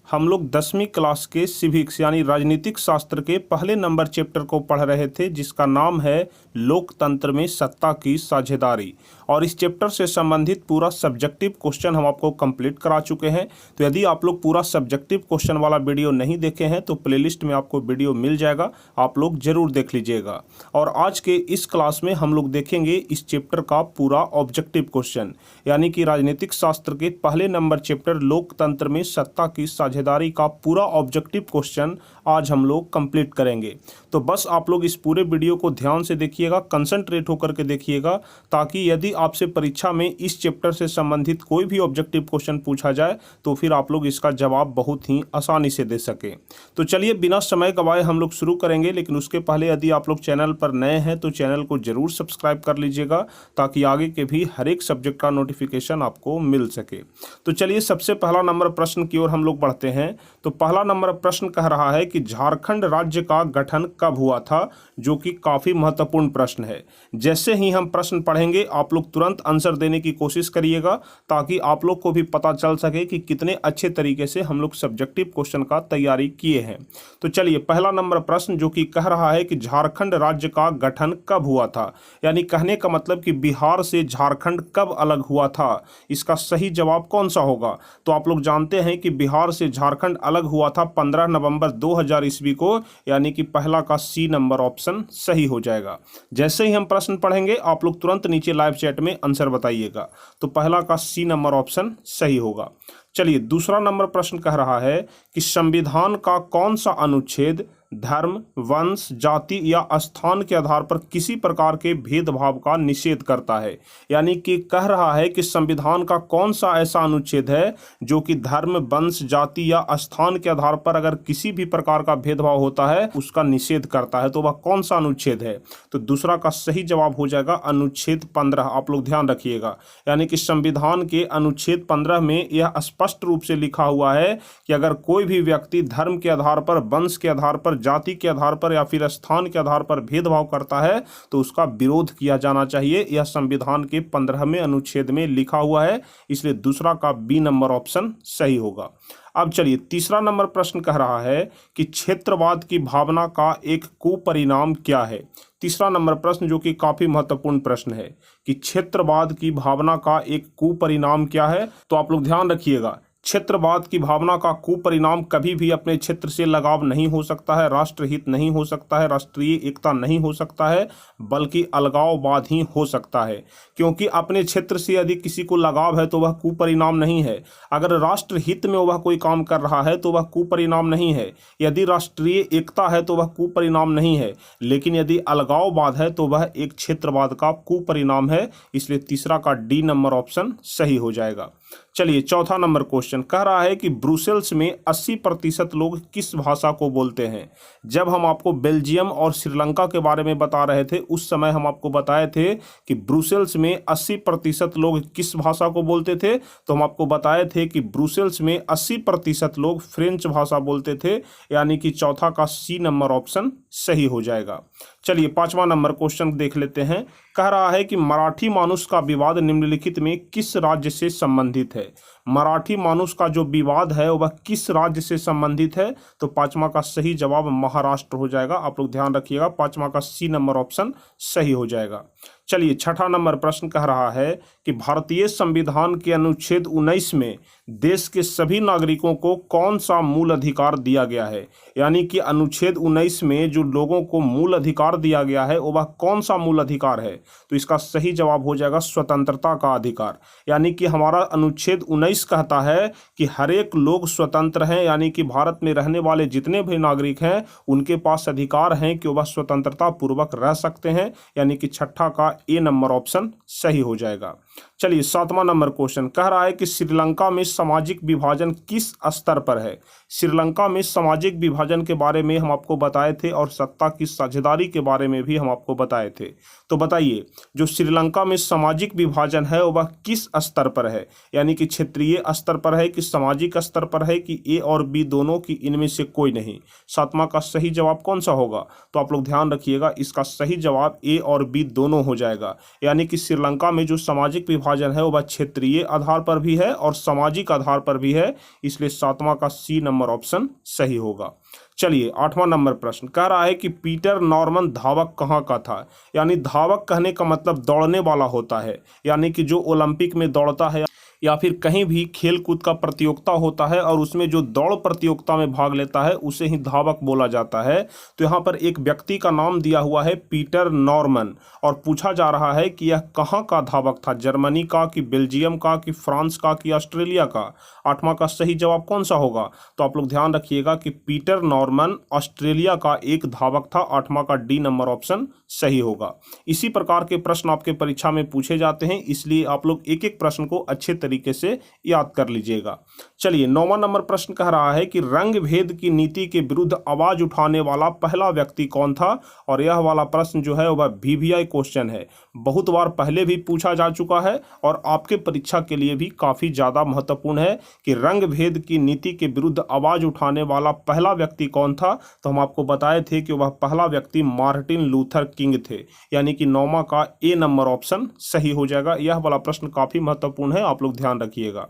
हम लोग 10वीं क्लास के सिविक्स यानी राजनीतिक शास्त्र के पहले नंबर चैप्टर को पढ़ रहे थे, जिसका नाम है लोकतंत्र में सत्ता की साझेदारी। और इस चैप्टर से संबंधित पूरा सब्जेक्टिव क्वेश्चन हम आपको कंप्लीट करा चुके हैं। तो यदि आप लोग पूरा सब्जेक्टिव क्वेश्चन वाला वीडियो नहीं देखे हैं तो प्लेलिस्ट में आपको वीडियो मिल जाएगा, आप लोग जरूर देख लीजिएगा। और आज के इस क्लास में हम लोग देखेंगे इस चैप्टर का पूरा ऑब्जेक्टिव क्वेश्चन, यानी कि राजनीतिक शास्त्र के पहले नंबर चैप्टर लोकतंत्र में सत्ता की साझेदारी का पूरा ऑब्जेक्टिव क्वेश्चन आज हम लोग कंप्लीट करेंगे। तो बस आप लोग इस पूरे वीडियो को ध्यान से देखिएगा, कंसंट्रेट होकर के देखिएगा, ताकि यदि आपसे परीक्षा में इस चैप्टर से संबंधित कोई भी ऑब्जेक्टिव क्वेश्चन पूछा जाए तो फिर आप लोग इसका जवाब बहुत ही आसानी से दे सके। तो चलिए बिना समय गवाए हम लोग शुरू करेंगे, लेकिन उसके पहले यदि आप लोग चैनल पर नए हैं तो चैनल को जरूर सब्सक्राइब कर लीजिएगा, ताकि आगे के भी हर एक सब्जेक्ट का नोटिफिकेशन आपको मिल सके। तो चलिए सबसे पहला नंबर प्रश्न की ओर हम लोग बढ़ते हैं। तो पहला नंबर प्रश्न कह रहा है कि झारखंड राज्य का गठन कब हुआ था, जो कि काफी महत्वपूर्ण प्रश्न है। जैसे ही हम प्रश्न पढ़ेंगे आप लोग तुरंत आंसर देने की कोशिश करिएगा, ताकि आप लोग को भी पता चल सके कि कितने अच्छे तरीके से हम लोग सब्जेक्टिव क्वेश्चन का तैयारी किए हैं। तो चलिए पहला नंबर प्रश्न जो कि कह रहा है कि झारखंड राज्य का गठन कब हुआ था, यानी कहने का मतलब कि बिहार से झारखंड कब अलग हुआ था, इसका सही जवाब कौन सा होगा। तो आप लोग जानते हैं कि बिहार से झारखंड अलग हुआ था 15 नवंबर 2000 ईस्वी को, यानी कि पहला का सी नंबर ऑप्शन सही हो जाएगा। जैसे ही हम प्रश्न पढ़ेंगे आप लोग तुरंत नीचे लाइव चैट में आंसर बताइएगा। तो पहला का सी नंबर ऑप्शन सही होगा। चलिए दूसरा नंबर प्रश्न कह रहा है कि संविधान का कौन सा अनुच्छेद धर्म, वंश, जाति या स्थान के आधार पर किसी प्रकार के भेदभाव का निषेध करता है। यानी कि कह रहा है कि संविधान का कौन सा ऐसा अनुच्छेद है जो कि धर्म, वंश, जाति या स्थान के आधार पर अगर किसी भी प्रकार का भेदभाव होता है उसका निषेध करता है। तो वह कौन सा अनुच्छेद है। तो दूसरा का सही जवाब हो जाएगा अनुच्छेद 15। आप लोग ध्यान रखिएगा, यानी कि संविधान के अनुच्छेद 15 में यह स्पष्ट रूप से लिखा हुआ है कि अगर कोई भी व्यक्ति धर्म के आधार पर, वंश के आधार पर, जाति के आधार पर या फिर स्थान के आधार पर भेदभाव करता है तो उसका विरोध किया जाना चाहिए। यह संविधान के 15वें अनुच्छेद में लिखा हुआ है, इसलिए दूसरा का बी नंबर ऑप्शन सही होगा। अब चलिए तीसरा नंबर प्रश्न कह रहा है कि क्षेत्रवाद की भावना का एक कुपरिणाम क्या है। तीसरा नंबर प्रश्न जो कि काफी महत्वपूर्ण प्रश्न है कि क्षेत्रवाद की भावना का एक कुपरिणाम क्या है। तो आप लोग ध्यान रखिएगा, क्षेत्रवाद की भावना का कुपरिणाम कभी भी अपने क्षेत्र से लगाव नहीं हो सकता है, राष्ट्रहित नहीं हो सकता है, राष्ट्रीय एकता नहीं हो सकता है, बल्कि अलगाववाद ही हो सकता है। क्योंकि अपने क्षेत्र से यदि किसी को लगाव है तो वह कुपरिणाम नहीं है। अगर राष्ट्रहित में वह कोई काम कर रहा है तो वह कुपरिणाम नहीं है। यदि राष्ट्रीय एकता है तो वह कुपरिणाम नहीं है। लेकिन यदि अलगाववाद है तो वह एक क्षेत्रवाद का कुपरिणाम है। इसलिए तीसरा का डी नंबर ऑप्शन सही हो जाएगा। चलिए चौथा नंबर क्वेश्चन कह रहा है कि ब्रुसेल्स में 80% लोग किस भाषा को बोलते हैं। जब हम आपको बेल्जियम और श्रीलंका के बारे में बता रहे थे उस समय हम आपको बताए थे कि ब्रुसेल्स में 80% लोग किस भाषा को बोलते थे। तो हम आपको बताए थे कि ब्रुसेल्स में 80% लोग फ्रेंच भाषा बोलते थे, यानी कि चौथा का सी नंबर ऑप्शन सही हो जाएगा। चलिए पांचवा नंबर क्वेश्चन देख लेते हैं। कह रहा है कि मराठी मानुष का विवाद निम्नलिखित में किस राज्य से संबंधित है। मराठी मानुष का जो विवाद है वह किस राज्य से संबंधित है। तो पांचवा का सही जवाब महाराष्ट्र हो जाएगा। आप लोग ध्यान रखिएगा, पांचवा का सी नंबर ऑप्शन सही हो जाएगा। चलिए छठा नंबर प्रश्न कह रहा है कि भारतीय संविधान के अनुच्छेद 19 में देश के सभी नागरिकों को कौन सा मूल अधिकार दिया गया है। यानी कि अनुच्छेद 19 में जो लोगों को मूल अधिकार दिया गया है वह कौन सा मूल अधिकार है। तो इसका सही जवाब हो जाएगा स्वतंत्रता का अधिकार। यानी कि हमारा अनुच्छेद 19 कहता है कि हर एक लोग स्वतंत्र हैं, यानी कि भारत में रहने वाले जितने भी नागरिक हैं उनके पास अधिकार हैं कि वह स्वतंत्रता पूर्वक रह सकते हैं। यानी कि छठा का ए नंबर ऑप्शन सही हो जाएगा। चलिए सातवां नंबर क्वेश्चन कह रहा है कि श्रीलंका में सामाजिक विभाजन किस स्तर पर है। श्रीलंका में सामाजिक विभाजन के बारे में हम आपको बताए थे और सत्ता की साझेदारी के बारे में भी हम आपको बताए थे। तो बताइए जो श्रीलंका में सामाजिक विभाजन है वह किस स्तर पर है। यानी कि क्षेत्रीय स्तर पर है कि सामाजिक स्तर पर है कि ए और बी दोनों की, इनमें से कोई नहीं। सातवां का सही जवाब कौन सा होगा। तो आप लोग ध्यान रखिएगा, इसका सही जवाब ए और बी दोनों हो जाएगा। यानी कि श्रीलंका में जो सामाजिक एक विभाजन है वह क्षेत्रीय आधार पर भी है और सामाजिक आधार पर भी है, इसलिए 7वां का सी नंबर ऑप्शन सही होगा। चलिए 8वां नंबर प्रश्न कह रहा है कि पीटर नॉर्मन धावक कहाँ का था। यानी धावक कहने का मतलब दौड़ने वाला होता है, यानी कि जो ओलंपिक में दौड़ता है या फिर कहीं भी खेल कूद का प्रतियोगिता होता है और उसमें जो दौड़ प्रतियोगिता में भाग लेता है उसे ही धावक बोला जाता है। तो यहाँ पर एक व्यक्ति का नाम दिया हुआ है पीटर नॉर्मन और पूछा जा रहा है कि यह कहाँ का धावक था, जर्मनी का कि बेल्जियम का कि फ्रांस का कि ऑस्ट्रेलिया का। 8वां का सही जवाब कौन सा होगा, तो आप लोग ध्यान रखिएगा कि पीटर नॉर्मन ऑस्ट्रेलिया का एक धावक था। 8वां का डी नंबर ऑप्शन सही होगा। इसी प्रकार के प्रश्न आपके परीक्षा में पूछे जाते हैं, इसलिए आप लोग एक एक प्रश्न को अच्छे तरीके से याद कर लीजिएगा। चलिए 9वां नंबर प्रश्न कह रहा है कि रंग भेद की नीति के विरुद्ध आवाज उठाने वाला पहला व्यक्ति कौन था। और यह वाला प्रश्न जो है वह VVI क्वेश्चन है, बहुत बार पहले भी पूछा जा चुका है और आपके परीक्षा के लिए भी काफी ज्यादा महत्वपूर्ण है कि रंग भेद की नीति के विरुद्ध आवाज उठाने वाला पहला व्यक्ति कौन था। तो हम आपको बताए थे कि वह पहला व्यक्ति मार्टिन लूथर किंग थे, यानी कि 9वां का ए नंबर ऑप्शन सही हो जाएगा। यह वाला प्रश्न काफी महत्वपूर्ण है, आप लोग ध्यान रखिएगा।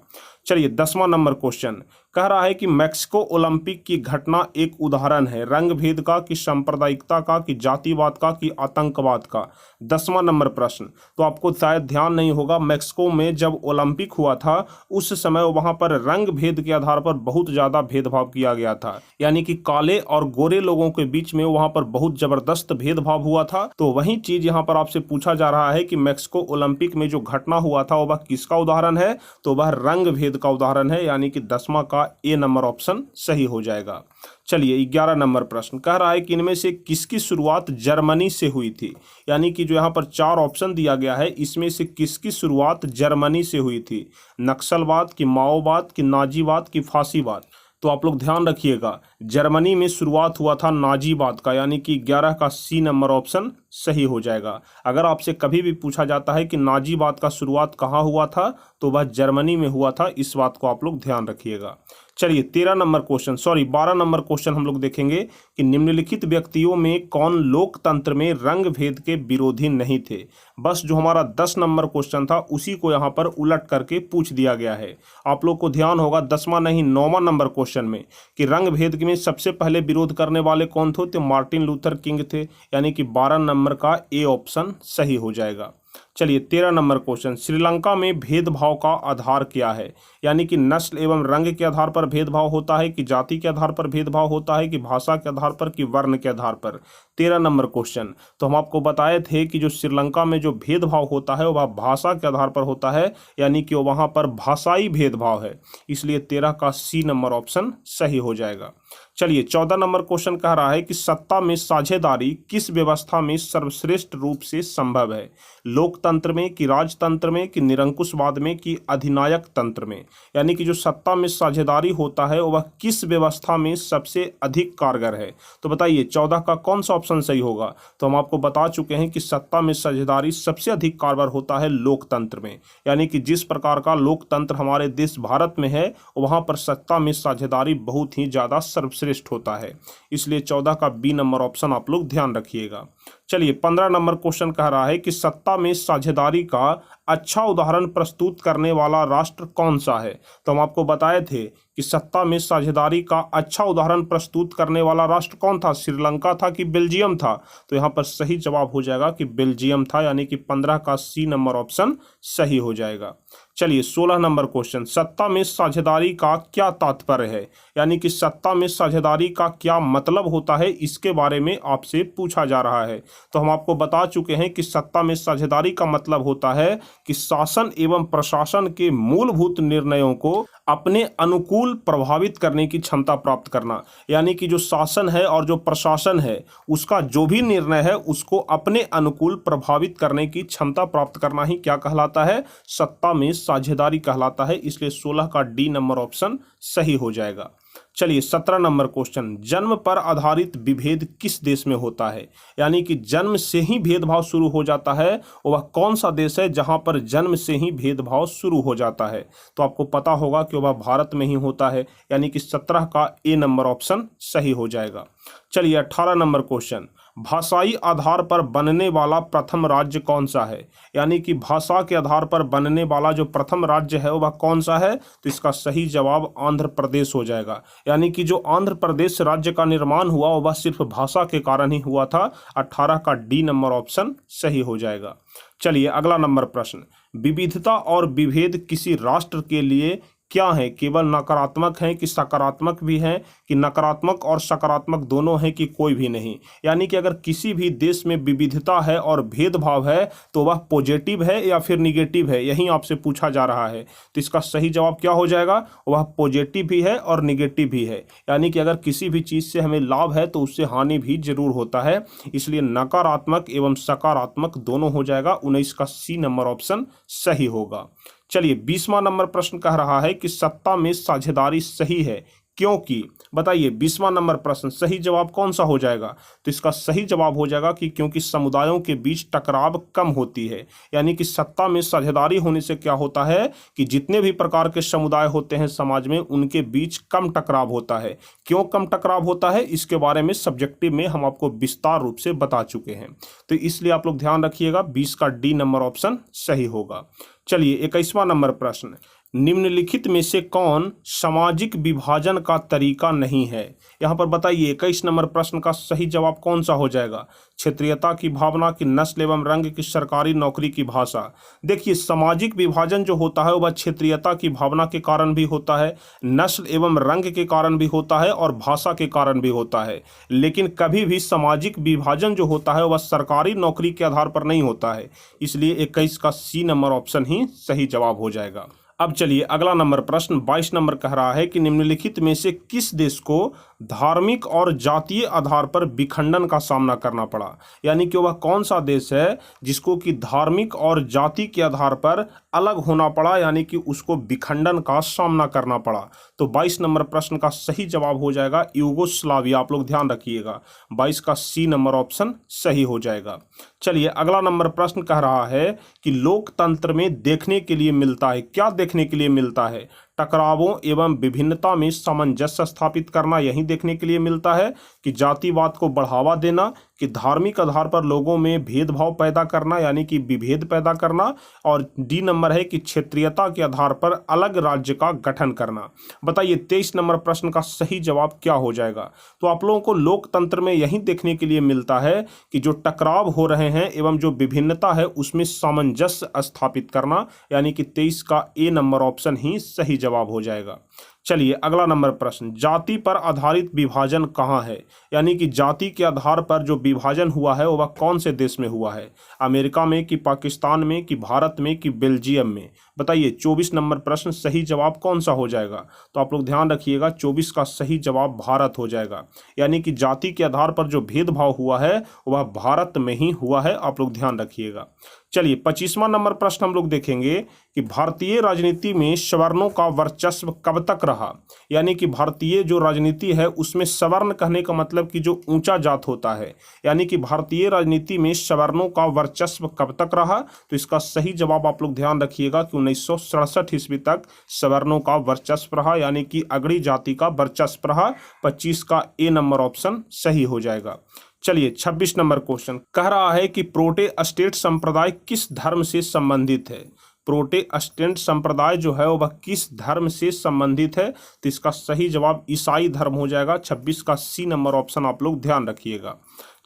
चलिए 10वां नंबर क्वेश्चन कह रहा है कि मैक्सिको ओलंपिक की घटना एक उदाहरण है रंग भेद का कि सांप्रदायिकता का कि जातिवाद का कि आतंकवाद का। 10वां नंबर प्रश्न, तो आपको शायद ध्यान नहीं होगा, मैक्सिको में जब ओलंपिक हुआ था उस समय वहां पर रंग भेद के आधार पर बहुत ज्यादा भेदभाव किया गया था, यानी कि काले और गोरे लोगों के बीच में वहां पर बहुत जबरदस्त भेदभाव हुआ था। तो वही चीज यहाँ पर आपसे पूछा जा रहा है कि मैक्सिको ओलंपिक में जो घटना हुआ था वह किसका उदाहरण है, तो वह रंग भेद का उदाहरण है, यानी कि 10वां का ए नंबर ऑप्शन सही हो जाएगा। चलिए 11 नंबर प्रश्न कह रहा है कि इनमें से किसकी शुरुआत जर्मनी से हुई थी। यानी कि जो यहाँ पर 4 ऑप्शन दिया गया है इसमें से किसकी शुरुआत जर्मनी से हुई थी, नक्सलवाद की माओवाद की नाजीवाद की फांसीवाद। तो आप लोग ध्यान रखिएगा, जर्मनी में शुरुआत हुआ था नाजीवाद का, यानी कि 11 का सी नंबर ऑप्शन सही हो जाएगा। अगर आपसे कभी भी पूछा जाता है कि नाजीवाद का शुरुआत कहाँ हुआ था तो वह जर्मनी में हुआ था, इस बात को आप लोग ध्यान रखिएगा। चलिए 12 नंबर क्वेश्चन हम लोग देखेंगे कि निम्नलिखित व्यक्तियों में कौन लोकतंत्र में रंग भेद के विरोधी नहीं थे। बस जो हमारा 10 नंबर क्वेश्चन था उसी को यहाँ पर उलट करके पूछ दिया गया है। आप लोग को ध्यान होगा 10वां नहीं 9वां नंबर क्वेश्चन में कि रंग भेद में सबसे पहले विरोध करने वाले कौन थे, तो मार्टिन लूथर किंग थे, यानी कि 12 नंबर का ए ऑप्शन सही हो जाएगा। चलिए 13 नंबर क्वेश्चन, श्रीलंका में भेदभाव का आधार क्या है। यानी कि नस्ल एवं रंग के आधार पर भेदभाव होता है कि जाति के आधार पर भेदभाव होता है कि भाषा के आधार पर कि वर्ण के आधार पर। 13 नंबर क्वेश्चन, तो हम आपको बताए थे कि जो श्रीलंका में जो भेदभाव होता है वह भाषा के आधार पर होता है, यानी कि वहां पर भाषाई भेदभाव है, इसलिए 13 का सी नंबर ऑप्शन सही हो जाएगा। चलिए 14 नंबर क्वेश्चन कह रहा है कि सत्ता में साझेदारी किस व्यवस्था में सर्वश्रेष्ठ रूप से संभव है, लोकतंत्र में कि राजतंत्र में कि निरंकुशवाद में कि अधिनायक तंत्र में। यानी कि जो सत्ता में साझेदारी होता है वह किस व्यवस्था में सबसे अधिक कारगर है। तो बताइए 14 का कौन सा ऑप्शन सही होगा। तो हम आपको बता चुके हैं कि सत्ता में साझेदारी सबसे अधिक कारगर होता है लोकतंत्र में, यानी कि जिस प्रकार का लोकतंत्र हमारे देश भारत में है वहां पर सत्ता में साझेदारी बहुत ही ज्यादा सर्वश्रेष्ठ होता है, इसलिए 14 का बी नंबर ऑप्शन आप लोग ध्यान रखिएगा। चलिए 15 नंबर क्वेश्चन कह रहा है कि सत्ता में साझेदारी का अच्छा उदाहरण प्रस्तुत करने वाला राष्ट्र कौन सा है। तो हम आपको बताए थे कि सत्ता में साझेदारी का अच्छा उदाहरण प्रस्तुत करने वाला राष्ट्र कौन था, श्रीलंका था कि बेल्जियम था। तो यहाँ पर सही जवाब हो जाएगा कि बेल्जियम था, यानी कि 15 का सी नंबर ऑप्शन सही हो जाएगा। चलिए 16 नंबर क्वेश्चन, सत्ता में साझेदारी का क्या तात्पर्य है, यानी कि सत्ता में साझेदारी का क्या मतलब होता है, इसके बारे में आपसे पूछा जा रहा है। तो हम आपको बता चुके हैं कि सत्ता में साझेदारी का मतलब होता है कि शासन एवं प्रशासन के मूलभूत निर्णयों को अपने अनुकूल प्रभावित करने की क्षमता प्राप्त करना, यानी कि जो शासन है और जो प्रशासन है उसका जो भी निर्णय है उसको अपने अनुकूल प्रभावित करने की क्षमता प्राप्त करना ही क्या कहलाता है, सत्ता में साझेदारी कहलाता है, इसलिए 16 का डी नंबर ऑप्शन सही हो जाएगा। चलिए 17 नंबर क्वेश्चन, जन्म पर आधारित विभेद किस देश में होता है, यानी कि जन्म से ही भेदभाव शुरू हो जाता है, वह कौन सा देश है जहां पर जन्म से ही भेदभाव शुरू हो जाता है। तो आपको पता होगा कि वह भारत में ही होता है, यानी कि 17 का ए नंबर ऑप्शन सही हो जाएगा। चलिए 18 नंबर क्वेश्चन, भाषाई आधार पर बनने वाला प्रथम राज्य कौन सा है? यानी कि भाषा के आधार पर बनने वाला जो प्रथम राज्य है वह कौन सा है? तो इसका सही जवाब आंध्र प्रदेश हो जाएगा। यानी कि जो आंध्र प्रदेश राज्य का निर्माण हुआ वह सिर्फ भाषा के कारण ही हुआ था। 18 का डी नंबर ऑप्शन सही हो जाएगा। चलिए अगला नंबर प्रश्न, विविधता और विभेद किसी राष्ट्र के लिए क्या है? केवल नकारात्मक है कि सकारात्मक भी है, कि नकारात्मक और सकारात्मक दोनों है, कि कोई भी नहीं? यानी कि अगर किसी भी देश में विविधता है और भेदभाव है तो वह पॉजिटिव है या फिर निगेटिव है, यही आपसे पूछा जा रहा है। तो इसका सही जवाब क्या हो जाएगा? वह पॉजिटिव भी है और निगेटिव भी है। यानी कि अगर किसी भी चीज़ से हमें लाभ है तो उससे हानि भी जरूर होता है, इसलिए नकारात्मक एवं सकारात्मक दोनों हो जाएगा। 19 का सी नंबर ऑप्शन सही होगा। चलिए 20वां नंबर प्रश्न कह रहा है कि सत्ता में साझेदारी सही है क्योंकि, बताइए 20वां नंबर प्रश्न सही जवाब कौन सा हो जाएगा? तो इसका सही जवाब हो जाएगा कि क्योंकि समुदायों के बीच टकराव कम होती है। यानी कि सत्ता में साझेदारी होने से क्या होता है कि जितने भी प्रकार के समुदाय होते हैं समाज में उनके बीच कम टकराव होता है। क्यों कम टकराव होता है इसके बारे में सब्जेक्टिव में हम आपको विस्तार रूप से बता चुके हैं, तो इसलिए आप लोग ध्यान रखिएगा 20 का डी नंबर ऑप्शन सही होगा। चलिए 21वां नंबर प्रश्न, निम्नलिखित में से कौन सामाजिक विभाजन का तरीका नहीं है? यहाँ पर बताइए 21 नंबर प्रश्न का सही जवाब कौन सा हो जाएगा? क्षेत्रीयता की भावना, की नस्ल एवं रंग, की सरकारी नौकरी, की भाषा? देखिए सामाजिक विभाजन जो होता है वह क्षेत्रीयता की भावना के कारण भी होता है, नस्ल एवं रंग के कारण भी होता है और भाषा के कारण भी होता है। लेकिन कभी भी सामाजिक विभाजन जो होता है वह सरकारी नौकरी के आधार पर नहीं होता है, इसलिए 21 का सी नंबर ऑप्शन ही सही जवाब हो जाएगा। अब चलिए अगला नंबर प्रश्न 22 नंबर कह रहा है कि निम्नलिखित में से किस देश को धार्मिक और जातीय आधार पर विखंडन का सामना करना पड़ा? यानी कि वह कौन सा देश है जिसको कि धार्मिक और जाति के आधार पर अलग होना पड़ा, यानी कि उसको विखंडन का सामना करना पड़ा? तो 22 नंबर प्रश्न का सही जवाब हो जाएगा यूगोस्लाविया। आप लोग ध्यान रखिएगा 22 का सी नंबर ऑप्शन सही हो जाएगा। चलिए अगला नंबर प्रश्न कह रहा है कि लोकतंत्र में देखने के लिए मिलता है, क्या देखने के लिए मिलता है? टकरावों एवं विभिन्नता में सामंजस्य स्थापित करना, यही देखने के लिए मिलता है कि जातिवाद को बढ़ावा देना, कि धार्मिक आधार पर लोगों में भेदभाव पैदा करना यानी कि विभेद पैदा करना, और डी नंबर है कि क्षेत्रीयता के आधार पर अलग राज्य का गठन करना। बताइए 23 नंबर प्रश्न का सही जवाब क्या हो जाएगा? तो आप लोगों को लोकतंत्र में यही देखने के लिए मिलता है कि जो टकराव हो रहे हैं एवं जो विभिन्नता है उसमें सामंजस्य स्थापित करना, यानी कि 23 का ए नंबर ऑप्शन ही सही जवाब हो जाएगा। चलिए अगला नंबर प्रश्न, जाति पर आधारित विभाजन कहाँ है? यानी कि जाति के आधार पर जो विभाजन हुआ है वह कौन से देश में हुआ है? अमेरिका में, कि पाकिस्तान में, कि भारत में, कि बेल्जियम में? बताइए 24 नंबर प्रश्न सही जवाब कौन सा हो जाएगा? तो आप लोग ध्यान रखिएगा 24 का सही जवाब भारत हो जाएगा। यानी कि जाति के आधार पर जो भेदभाव हुआ है वह भारत में ही हुआ है, आप लोग ध्यान रखिएगा। चलिए 25वां नंबर प्रश्न हम लोग देखेंगे कि भारतीय राजनीति में सवर्णों का वर्चस्व कब तक रहा? यानी कि भारतीय जो राजनीति है उसमें सवर्ण कहने का मतलब कि जो ऊंचा जात होता है, यानी कि भारतीय राजनीति में सवर्णों का वर्चस्व कब तक रहा? तो इसका सही जवाब आप लोग ध्यान रखिएगा कि 1967 ईस्वी तक सवर्णों का वर्चस्व रहा, यानी कि अगड़ी जाति का वर्चस्व रहा। 25 का ए नंबर ऑप्शन सही हो जाएगा। चलिए 26 नंबर क्वेश्चन कह रहा है कि प्रोटेस्टेंट संप्रदाय किस धर्म से संबंधित है? प्रोटेस्टेंट संप्रदाय जो है वह किस धर्म से संबंधित है? तो इसका सही जवाब ईसाई धर्म हो जाएगा। 26 का सी नंबर ऑप्शन आप लोग ध्यान रखिएगा।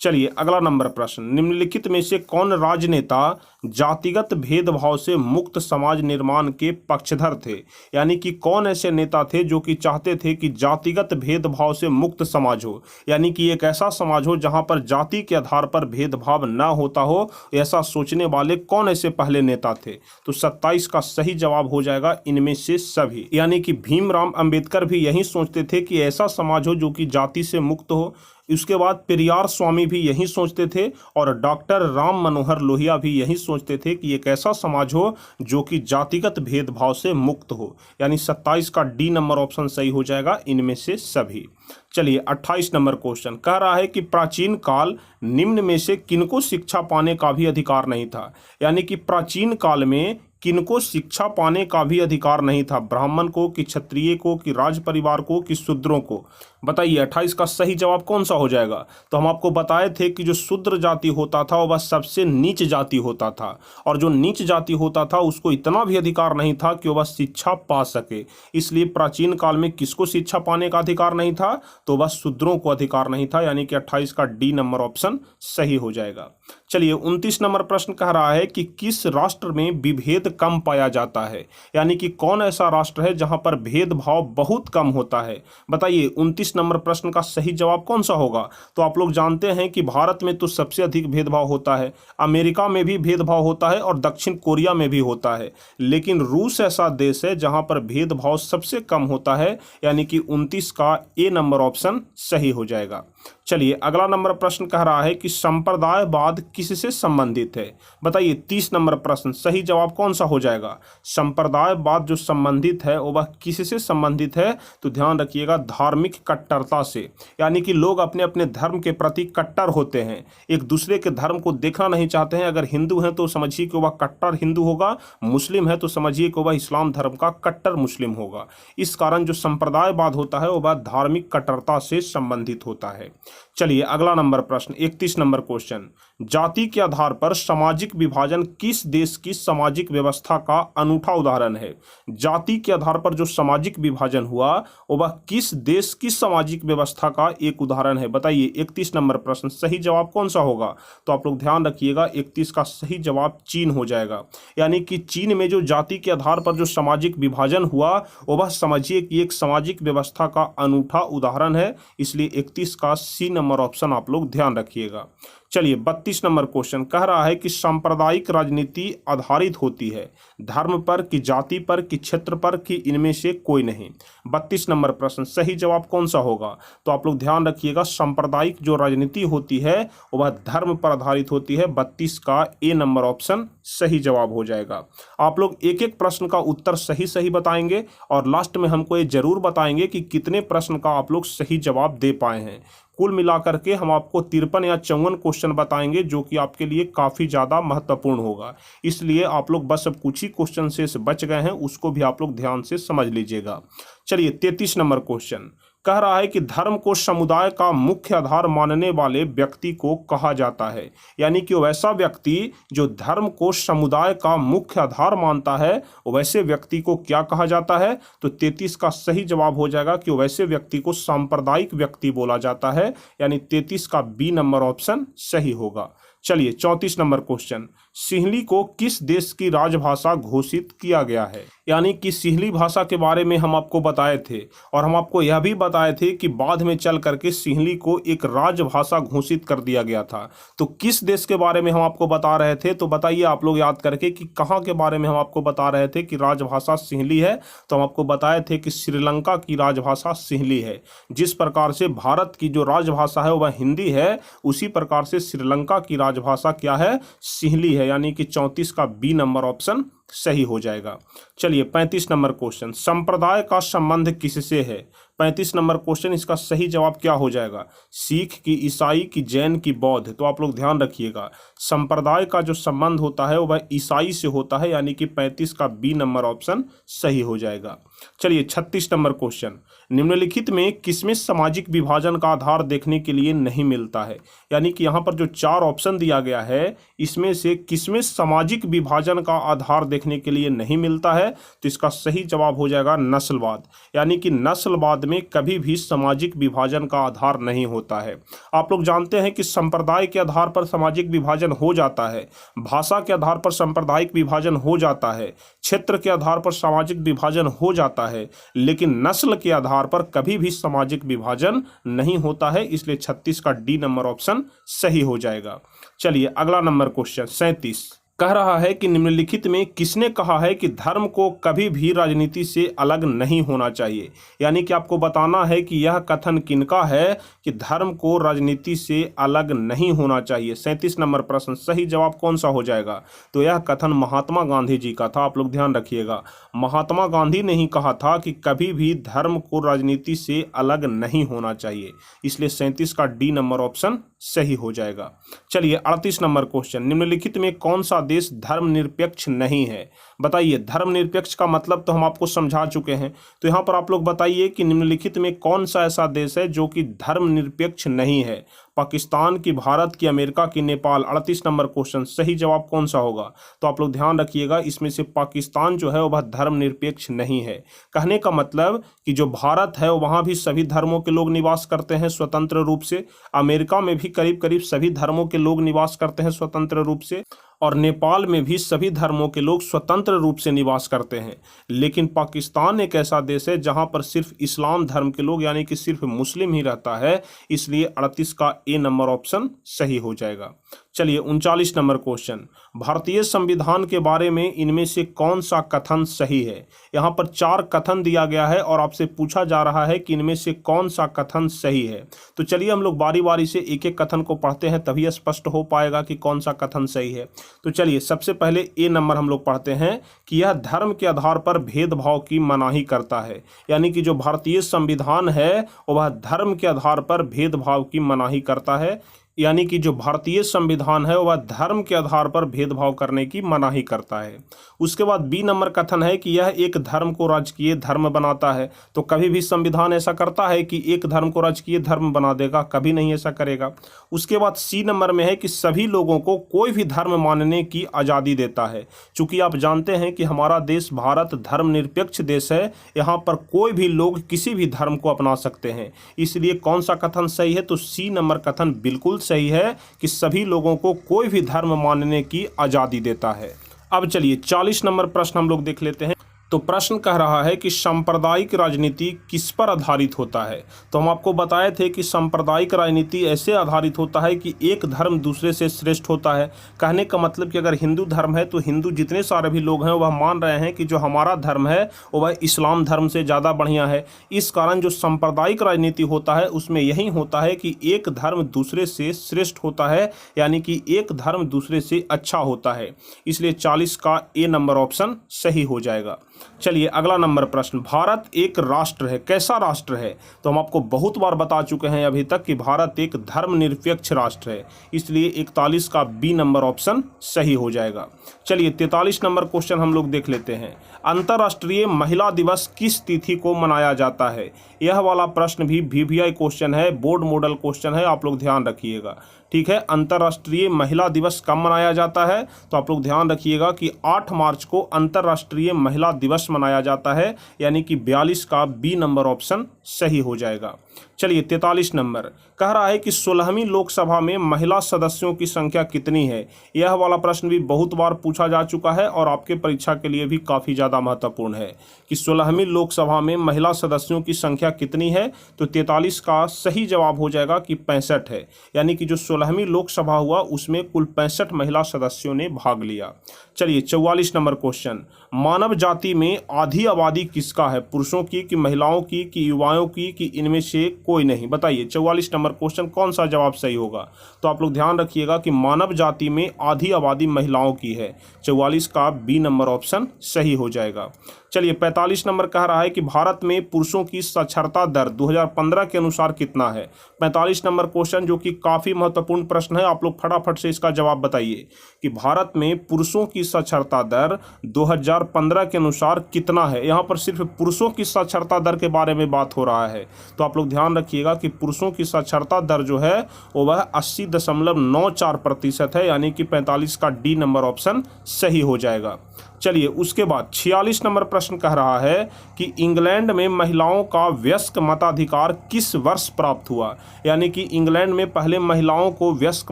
चलिए अगला नंबर प्रश्न, निम्नलिखित में से कौन राजनेता जातिगत भेदभाव से मुक्त समाज निर्माण के पक्षधर थे? यानी कि कौन ऐसे नेता थे जो कि चाहते थे कि जातिगत भेदभाव से मुक्त समाज हो, यानी कि एक ऐसा समाज हो जहां पर जाति के आधार पर भेदभाव न होता हो, ऐसा सोचने वाले कौन ऐसे पहले नेता थे? तो 27 का सही जवाब हो जाएगा इनमें से सभी। यानी कि भीमराव अंबेडकर भी यही सोचते थे कि ऐसा समाज हो जो कि जाति से मुक्त हो। उसके बाद पेरियार स्वामी भी यही सोचते थे और डॉक्टर राम मनोहर लोहिया भी यही सोचते थे कि एक ऐसा समाज हो जो कि जातिगत भेदभाव से मुक्त हो। यानी 27 का डी नंबर ऑप्शन सही हो जाएगा इनमें से सभी। चलिए 28 नंबर क्वेश्चन कह रहा है कि प्राचीन काल निम्न में से किनको शिक्षा पाने का भी अधिकार नहीं था? यानी कि प्राचीन काल में किनको शिक्षा पाने का भी अधिकार नहीं था, ब्राह्मण को कि क्षत्रिय को कि राज परिवार को कि शूद्रों को? बताइए 28 का सही जवाब कौन सा हो जाएगा? तो हम आपको बताए थे कि जो शूद्र जाति होता था वह सबसे नीच जाति होता था, और जो नीच जाति होता था उसको इतना भी अधिकार नहीं था कि वह शिक्षा पा सके। इसलिए प्राचीन काल में किसको शिक्षा पाने का अधिकार नहीं था? तो वह शूद्रों को अधिकार नहीं था, यानी कि 28 का डी नंबर ऑप्शन सही हो जाएगा। चलिए 29 नंबर प्रश्न कह रहा है कि किस राष्ट्र में विभेद कम पाया जाता है, यानी कि कौन ऐसा राष्ट्र है जहां पर भेदभाव बहुत कम होता है? बताइए 29 नंबर प्रश्न का सही जवाब कौन सा होगा? तो आप लोग जानते हैं कि भारत में तो सबसे अधिक भेदभाव होता है, अमेरिका में भी भेदभाव होता है और दक्षिण कोरिया में भी होता है, लेकिन रूस ऐसा देश है जहां पर भेदभाव सबसे कम होता है, यानी कि 29 का ए नंबर ऑप्शन सही हो जाएगा। चलिए अगला नंबर प्रश्न कह रहा है कि संप्रदायवाद किससे संबंधित है? बताइए 30 नंबर प्रश्न सही जवाब कौन सा हो जाएगा? संप्रदायवाद जो संबंधित है वह किससे संबंधित है? तो ध्यान रखिएगा, धार्मिक कट्टरता से, यानी कि लोग अपने अपने धर्म के प्रति कट्टर होते हैं, एक दूसरे के धर्म को देखना नहीं चाहते हैं। अगर हिंदू हैं तो समझिए कि वह कट्टर हिंदू होगा, मुस्लिम है तो समझिए कि वह इस्लाम धर्म का कट्टर मुस्लिम होगा। इस कारण जो संप्रदायवाद होता है वह धार्मिक कट्टरता से संबंधित होता है। चलिए अगला नंबर प्रश्न 31 नंबर क्वेश्चन, जाति के आधार पर सामाजिक विभाजन किस देश की सामाजिक व्यवस्था का अनूठा उदाहरण है? जाति के आधार पर जो सामाजिक विभाजन हुआ वह किस देश की सामाजिक व्यवस्था का एक उदाहरण है? बताइए 31 नंबर प्रश्न सही जवाब कौन सा होगा? तो आप लोग ध्यान रखिएगा 31 का सही जवाब चीन हो जाएगा, यानी कि चीन में जो जाति के आधार पर जो सामाजिक विभाजन हुआ वह समझिए कि एक सामाजिक व्यवस्था का अनूठा उदाहरण है, इसलिए 31 का सी नंबर ऑप्शन आप लोग ध्यान रखिएगा। चलिए 32 नंबर क्वेश्चन कह रहा है कि सांप्रदायिक राजनीति आधारित होती है धर्म पर कि जाति पर कि क्षेत्र पर कि इनमें से कोई नहीं? 32 नंबर प्रश्न सही जवाब कौन सा होगा? तो आप लोग ध्यान रखिएगा, सांप्रदायिक जो राजनीति होती है वह धर्म पर आधारित होती है। 32 का ए नंबर ऑप्शन सही जवाब हो जाएगा। आप लोग एक एक प्रश्न का उत्तर सही सही बताएंगे और लास्ट में हमको ये जरूर बताएंगे कि कितने प्रश्न का आप लोग सही जवाब दे पाए हैं। कुल मिलाकर के हम आपको 53 या 54 क्वेश्चन बताएंगे, जो कि आपके लिए काफ़ी ज़्यादा महत्वपूर्ण होगा। इसलिए आप लोग बस अब कुछ ही क्वेश्चन से बच गए हैं, उसको भी आप लोग ध्यान से समझ लीजिएगा। चलिए 33 नंबर क्वेश्चन कह रहा है कि धर्म को समुदाय का मुख्य आधार मानने वाले व्यक्ति को कहा जाता है, यानी कि वैसा व्यक्ति जो धर्म को समुदाय का मुख्य आधार मानता है वैसे व्यक्ति को क्या कहा जाता है? तो 33 का सही जवाब हो जाएगा कि वैसे व्यक्ति को सांप्रदायिक व्यक्ति बोला जाता है, यानी 33 का बी नंबर ऑप्शन सही होगा। चलिए 34 नंबर क्वेश्चन, सिंहली को किस देश की राजभाषा घोषित किया गया है? यानी कि सिंहली भाषा के बारे में हम आपको बताए थे और हम आपको यह भी बताए थे कि बाद में चल करके सिंहली को एक राजभाषा घोषित कर दिया गया था। तो किस देश के बारे में हम आपको बता रहे थे? तो बताइए आप लोग याद करके कि कहाँ के बारे में हम आपको बता रहे थे कि राजभाषा सिंहली है? तो हम आपको बताए थे कि श्रीलंका की राजभाषा सिंहली है। जिस प्रकार से भारत की जो राजभाषा है वह हिंदी है, उसी प्रकार से श्रीलंका की राजभाषा क्या है? सिंहली है, यानी कि 34 का बी नंबर ऑप्शन सही हो जाएगा। चलिए 35 नंबर क्वेश्चन, संप्रदाय का संबंध किससे है? 35 नंबर क्वेश्चन, इसका सही जवाब क्या हो जाएगा? सिख की, ईसाई की, जैन की, बौद्ध? तो आप लोग ध्यान रखिएगा, संप्रदाय का जो संबंध होता है वह ईसाई से होता है, यानी कि 35 का बी नंबर ऑप्शन सही हो जाएगा। चलिए 36 नंबर क्वेश्चन, निम्नलिखित में किसमें सामाजिक विभाजन का आधार देखने के लिए नहीं मिलता है? यानी कि यहाँ पर जो 4 ऑप्शन दिया गया है इसमें से किसमें सामाजिक विभाजन का आधार देखने के लिए नहीं मिलता है? तो इसका सही जवाब हो जाएगा नस्लवाद, यानी कि नस्लवाद में कभी भी सामाजिक विभाजन का आधार नहीं होता है। आप लोग जानते हैं कि संप्रदाय के आधार पर सामाजिक विभाजन हो जाता है, भाषा के आधार पर सांप्रदायिक विभाजन हो जाता है, क्षेत्र के आधार पर सामाजिक विभाजन हो जाता है, लेकिन नस्ल के आधार पर कभी भी सामाजिक विभाजन नहीं होता है। इसलिए 36 का डी नंबर ऑप्शन सही हो जाएगा। चलिए अगला नंबर क्वेश्चन 37 कह रहा है कि निम्नलिखित में किसने कहा है कि धर्म को कभी भी राजनीति से अलग नहीं होना चाहिए? यानी कि आपको बताना है कि यह कथन किनका है कि धर्म को राजनीति से अलग नहीं होना चाहिए। 37 नंबर प्रश्न सही जवाब कौन सा हो जाएगा? तो यह कथन महात्मा गांधी जी का था। आप लोग ध्यान रखिएगा, महात्मा गांधी ने ही कहा था कि कभी भी धर्म को राजनीति से अलग नहीं होना चाहिए, इसलिए 37 का डी नंबर ऑप्शन सही हो जाएगा। चलिए 38 नंबर क्वेश्चन, निम्नलिखित में कौन सा देश धर्मनिरपेक्ष नहीं है? बताइए, धर्मनिरपेक्ष का मतलब तो हम आपको समझा चुके हैं। तो यहाँ पर आप लोग बताइए कि निम्नलिखित में कौन सा ऐसा देश है जो कि धर्मनिरपेक्ष नहीं है? पाकिस्तान की, भारत की, अमेरिका की, नेपाल। 38 नंबर क्वेश्चन, सही जवाब कौन सा होगा? तो आप लोग ध्यान रखिएगा, इसमें से पाकिस्तान जो है वह धर्मनिरपेक्ष नहीं है। कहने का मतलब कि जो भारत है वहाँ भी सभी धर्मों के लोग निवास करते हैं स्वतंत्र रूप से, अमेरिका में भी करीब करीब सभी धर्मों के लोग निवास करते हैं स्वतंत्र रूप से, और नेपाल में भी सभी धर्मों के लोग स्वतंत्र रूप से निवास करते हैं। लेकिन पाकिस्तान एक ऐसा देश है जहां पर सिर्फ इस्लाम धर्म के लोग यानी कि सिर्फ मुस्लिम ही रहता है, इसलिए 38 का ए नंबर ऑप्शन सही हो जाएगा। चलिए 39 नंबर क्वेश्चन, भारतीय संविधान के बारे में इनमें से कौन सा कथन सही है? यहाँ पर 4 कथन दिया गया है और आपसे पूछा जा रहा है कि इनमें से कौन सा कथन सही है। तो चलिए हम लोग बारी बारी से एक एक कथन को पढ़ते हैं, तभी स्पष्ट हो पाएगा कि कौन सा कथन सही है। तो चलिए सबसे पहले ए नंबर हम लोग पढ़ते हैं कि यह धर्म के आधार पर भेदभाव की मनाही करता है। यानी कि जो भारतीय संविधान है वह धर्म के आधार पर भेदभाव की मनाही करता है, यानी कि जो भारतीय संविधान है वह धर्म के आधार पर भेदभाव करने की मनाही करता है। उसके बाद बी नंबर कथन है कि यह एक धर्म को राजकीय धर्म बनाता है। तो कभी भी संविधान ऐसा करता है कि एक धर्म को राजकीय धर्म बना देगा? कभी नहीं ऐसा करेगा। उसके बाद सी नंबर में है कि सभी लोगों को कोई भी धर्म मानने की आज़ादी देता है। चूंकि आप जानते हैं कि हमारा देश भारत धर्मनिरपेक्ष देश है, यहाँ पर कोई भी लोग किसी भी धर्म को अपना सकते हैं, इसलिए कौन सा कथन सही है? तो सी नंबर कथन बिल्कुल सही है कि सभी लोगों को कोई भी धर्म मानने की आज़ादी देता है। अब चलिए 40 नंबर प्रश्न हम लोग देख लेते हैं। तो प्रश्न कह रहा है कि सांप्रदायिक राजनीति किस पर आधारित होता है? तो हम आपको बताए थे कि सांप्रदायिक राजनीति ऐसे आधारित होता है कि एक धर्म दूसरे से श्रेष्ठ होता है। कहने का मतलब कि अगर हिंदू धर्म है तो हिंदू जितने सारे भी लोग हैं वह मान रहे हैं कि जो हमारा धर्म है वह इस्लाम धर्म से ज़्यादा बढ़िया है। इस कारण जो सांप्रदायिक राजनीति होता है उसमें यही होता है कि एक धर्म दूसरे से श्रेष्ठ होता है, यानी कि एक धर्म दूसरे से अच्छा होता है। इसलिए 40 का ए नंबर ऑप्शन सही हो जाएगा। चलिए अगला नंबर प्रश्न, भारत एक राष्ट्र है, कैसा राष्ट्र है? तो हम आपको बहुत बार बता चुके हैं अभी तक कि भारत एक धर्मनिरपेक्ष राष्ट्र है, इसलिए 41 का बी नंबर ऑप्शन सही हो जाएगा। चलिए 43 नंबर क्वेश्चन हम लोग देख लेते हैं। अंतर्राष्ट्रीय महिला दिवस किस तिथि को मनाया जाता है? यह वाला प्रश्न भी VVI क्वेश्चन है, बोर्ड मॉडल क्वेश्चन है, आप लोग ध्यान रखिएगा। ठीक है, अंतर्राष्ट्रीय महिला दिवस कब मनाया जाता है? तो आप लोग ध्यान रखिएगा कि 8 मार्च को अंतर्राष्ट्रीय महिला दिवस मनाया जाता है, यानी कि 42 का बी नंबर ऑप्शन सही हो जाएगा। चलिए 43 नंबर कह रहा है कि 16वीं लोकसभा में महिला सदस्यों की संख्या कितनी है? यह वाला प्रश्न भी बहुत बार पूछा जा चुका है और आपके परीक्षा के लिए भी काफ़ी ज़्यादा महत्वपूर्ण है कि 16वीं लोकसभा में महिला सदस्यों की संख्या कितनी है? तो 43 का सही जवाब हो जाएगा कि 65 है, यानी कि जो 16वीं लोकसभा हुआ उसमें कुल 65 महिला सदस्यों ने भाग लिया। चलिए 44 नंबर क्वेश्चन, मानव जाति में आधी आबादी किसका है? पुरुषों की कि महिलाओं की कि युवाओं की कि इनमें से कोई नहीं? बताइए 44 नंबर क्वेश्चन कौन सा जवाब सही होगा? तो आप लोग ध्यान रखिएगा कि मानव जाति में आधी आबादी महिलाओं की है, 44 का बी नंबर ऑप्शन सही हो जाएगा। चलिए 45 नंबर कह रहा है कि भारत में पुरुषों की साक्षरता दर 2015 के अनुसार कितना है? 45 नंबर क्वेश्चन जो कि काफ़ी महत्वपूर्ण प्रश्न है, आप लोग फटाफट से इसका जवाब बताइए कि भारत में पुरुषों की साक्षरता दर 2015 के अनुसार कितना है? यहाँ पर सिर्फ पुरुषों की साक्षरता दर के बारे में बात हो रहा है, तो आप लोग ध्यान रखिएगा कि पुरुषों की साक्षरता दर जो है वह 80.94% है, यानी कि 45 का डी नंबर ऑप्शन सही हो जाएगा। चलिए उसके बाद 46 नंबर प्रश्न कह रहा है कि इंग्लैंड में महिलाओं का वयस्क मताधिकार किस वर्ष प्राप्त हुआ? यानी कि इंग्लैंड में पहले महिलाओं को वयस्क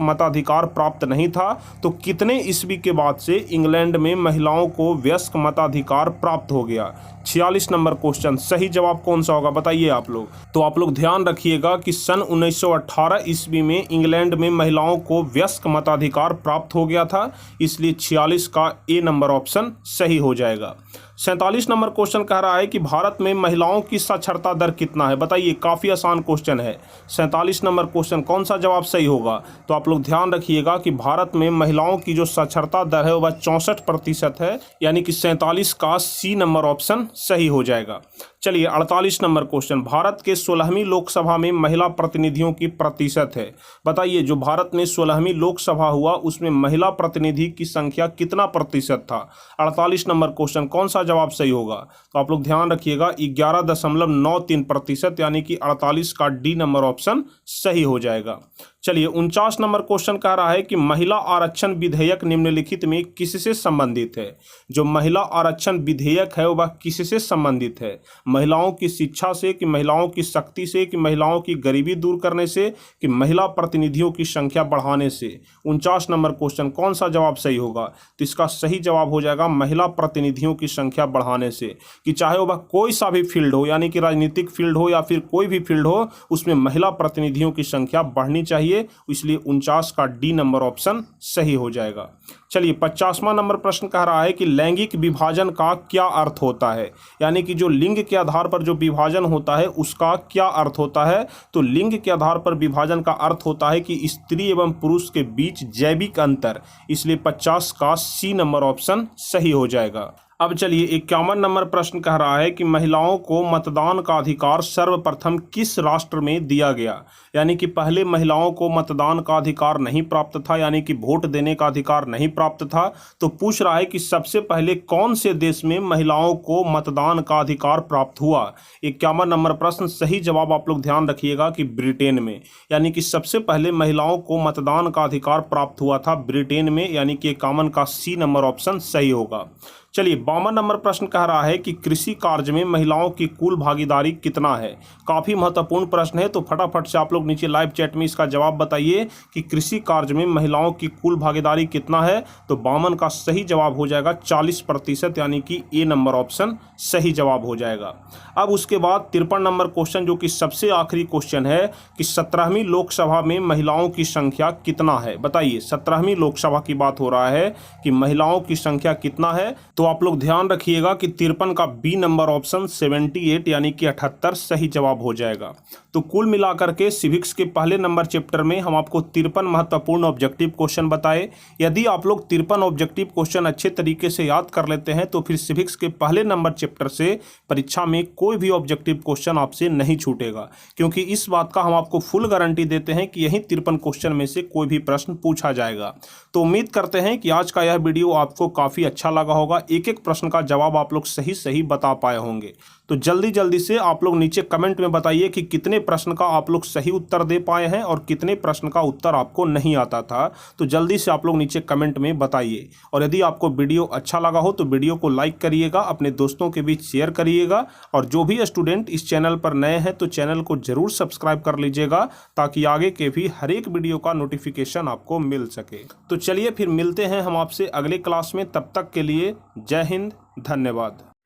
मताधिकार प्राप्त नहीं था, तो कितने ईस्वी के बाद से इंग्लैंड में महिलाओं को वयस्क मताधिकार प्राप्त हो गया? 46 नंबर क्वेश्चन सही जवाब कौन सा होगा बताइए आप लोग। तो आप लोग ध्यान रखिएगा कि सन 1918 ईस्वी में इंग्लैंड में महिलाओं को वयस्क मताधिकार प्राप्त हो गया था, इसलिए 46 का ए नंबर ऑप्शन सही हो जाएगा। 47 नंबर क्वेश्चन कह रहा है कि भारत में महिलाओं की साक्षरता दर कितना है? बताइए, काफ़ी आसान क्वेश्चन है। 47 नंबर क्वेश्चन कौन सा जवाब सही होगा? तो आप लोग ध्यान रखिएगा कि भारत में महिलाओं की जो साक्षरता दर है वह 64% है, यानी कि 47 का सी नंबर ऑप्शन सही हो जाएगा। चलिए 48 नंबर क्वेश्चन, भारत के 16वीं लोकसभा में महिला प्रतिनिधियों की प्रतिशत है। बताइए जो भारत में 16वीं लोकसभा हुआ उसमें महिला प्रतिनिधि की संख्या कितना प्रतिशत था। 48 नंबर क्वेश्चन, कौन सा जवाब सही होगा, तो आप लोग ध्यान रखिएगा 11.93%, यानी कि 48 का डी नंबर ऑप्शन सही हो जाएगा। चलिए 49 नंबर क्वेश्चन कह रहा है कि महिला आरक्षण विधेयक निम्नलिखित में किससे संबंधित है। जो महिला आरक्षण विधेयक है वह किससे संबंधित है, महिलाओं की शिक्षा से, कि महिलाओं की शक्ति से, कि महिलाओं की गरीबी दूर करने से, कि महिला प्रतिनिधियों की संख्या बढ़ाने से। 49 नंबर क्वेश्चन, कौन सा जवाब सही होगा, तो इसका सही जवाब हो जाएगा महिला प्रतिनिधियों की संख्या बढ़ाने से, कि चाहे वह कोई सा भी फील्ड हो, यानी कि राजनीतिक फील्ड हो या फिर कोई भी फील्ड हो, उसमें महिला प्रतिनिधियों की संख्या बढ़नी चाहिए, इसलिए 49 का डी नंबर ऑप्शन सही हो जाएगा। चलिए 50वां नंबर प्रश्न कह रहा है कि लैंगिक विभाजन का क्या अर्थ होता है, यानी कि जो लिंग के आधार पर जो विभाजन होता है उसका क्या अर्थ होता है। तो लिंग के आधार पर विभाजन का अर्थ होता है कि स्त्री एवं पुरुष के बीच जैविक अंतर, इसलिए 50 का सी नंबर ऑप्शन सही हो जाएगा। अब चलिए 51 नंबर प्रश्न कह रहा है कि महिलाओं को मतदान का अधिकार सर्वप्रथम किस राष्ट्र में दिया गया, यानी कि पहले महिलाओं को मतदान का अधिकार नहीं प्राप्त था, यानी कि वोट देने का अधिकार नहीं प्राप्त था। तो पूछ रहा है कि सबसे पहले कौन से देश में महिलाओं को मतदान का अधिकार प्राप्त हुआ। 51 नंबर प्रश्न, सही जवाब आप लोग ध्यान रखिएगा कि ब्रिटेन में, यानी कि सबसे पहले महिलाओं को मतदान का अधिकार प्राप्त हुआ था ब्रिटेन में, यानी कि 51 का सी नंबर ऑप्शन सही होगा। चलिए 52 नंबर प्रश्न कह रहा है कि कृषि कार्य में महिलाओं की कुल भागीदारी कितना है। काफ़ी महत्वपूर्ण प्रश्न है, तो फटाफट से आप लोग नीचे लाइव चैट में इसका जवाब बताइए कि कृषि कार्य में महिलाओं की कुल भागीदारी कितना है। तो 52 का सही जवाब हो जाएगा 40%, यानी कि ए नंबर ऑप्शन सही जवाब हो जाएगा। अब उसके बाद 53 नंबर क्वेश्चन जो कि सबसे आखिरी क्वेश्चन है कि 17वीं लोकसभा में महिलाओं की संख्या कितना है। बताइए 17वीं लोकसभा की बात हो रहा है कि महिलाओं की संख्या कितना है। तो आप लोग ध्यान रखिएगा कि 53 का बी नंबर ऑप्शन 78, यानी कि 78 सही जवाब हो जाएगा। तो कुल मिलाकर के सिविक्स के पहले नंबर चैप्टर में हम आपको 53 महत्वपूर्ण ऑब्जेक्टिव क्वेश्चन बताए। यदि आप लोग 53 ऑब्जेक्टिव क्वेश्चन अच्छे तरीके से याद कर लेते हैं तो फिर सिविक्स के पहले नंबर चैप्टर से परीक्षा में कोई भी ऑब्जेक्टिव क्वेश्चन आपसे नहीं छूटेगा, क्योंकि इस बात का हम आपको फुल गारंटी देते हैं कि यही 53 क्वेश्चन में से कोई भी प्रश्न पूछा जाएगा। तो उम्मीद करते हैं कि आज का यह वीडियो आपको काफ़ी अच्छा लगा होगा, एक एक प्रश्न का जवाब आप लोग सही सही बता पाए होंगे। तो जल्दी से आप लोग नीचे कमेंट में बताइए कि कितने प्रश्न का आप लोग सही उत्तर दे पाए हैं और कितने प्रश्न का उत्तर आपको नहीं आता था। तो जल्दी से आप लोग नीचे कमेंट में बताइए। और यदि आपको वीडियो अच्छा लगा हो तो वीडियो को लाइक करिएगा, अपने दोस्तों के बीच शेयर करिएगा, और जो भी स्टूडेंट इस चैनल पर नए हैं तो चैनल को जरूर सब्सक्राइब कर लीजिएगा, ताकि आगे के भी हर एक वीडियो का नोटिफिकेशन आपको मिल सके। तो चलिए फिर मिलते हैं हम आपसे अगले क्लास में, तब तक के लिए जय हिंद, धन्यवाद।